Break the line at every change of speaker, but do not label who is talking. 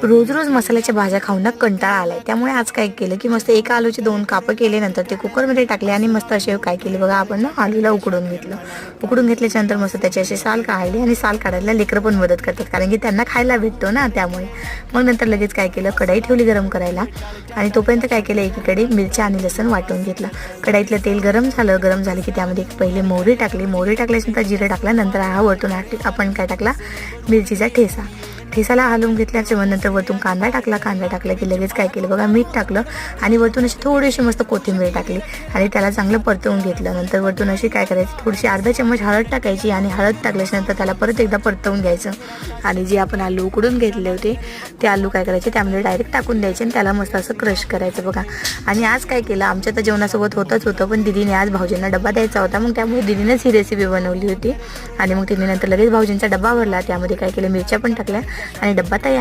रोज रोज मसाल्याच्या भाज्या खाऊन ना कंटाळा आलाय. त्यामुळे आज काय केलं की मस्त एका आलूचे 2 कापं केले, नंतर ते कुकरमध्ये टाकले आणि मस्त असे काय केले बघा, आपण ना आलूला उकडून घेतलं. उकडून घेतल्याच्या नंतर मस्त त्याचे असे साल काढले आणि साल काढायला लेकरं पण मदत करतात, कारण की त्यांना खायला भेटतो ना, त्यामुळे. मग नंतर लगेच काय केलं, कढई ठेवली गरम करायला आणि तोपर्यंत काय केलं, एकीकडे मिरच्या आणि लसूण वाटून घेतलं. कढईतलं तेल गरम झालं की त्यामध्ये पहिले मोहरी टाकली. मोहरी टाकल्यानंतर जिरं टाकलं. नंतर हा वरतून आपण काय टाकला, मिरचीचा ठेसाला हलवून घेतल्याच्या नंतर वरतून कांदा टाकला की लगेच काय केलं बघा, मीठ टाकलं आणि वरतून अशी थोडीशी मस्त कोथिंबीर टाकली आणि त्याला चांगलं परतवून घेतलं. नंतर वरतून अशी काय करायची, थोडीशी अर्धा चम्मच हळद टाकायची आणि हळद टाकल्याच्या नंतर त्याला परत एकदा परतवून घ्यायचं. आणि जे आपण आलू उकडून घेतले होते ते आलू काय करायचे, त्यामध्ये डायरेक्ट टाकून द्यायचे आणि त्याला मस्त असं क्रश करायचं बघा. आणि आज काय केलं, आमच्या तर जेवणासोबत होतं, पण दीदीने आज भाऊजींना डबा द्यायचा होता, मग त्यामुळे दीदीनेच ही रेसिपी बनवली होती. आणि मग तिने नंतर लगेच भाऊजींचा डबा भरला, त्यामध्ये काय केलं, मिरच्या पण टाकल्या आणि डब्बा तयार.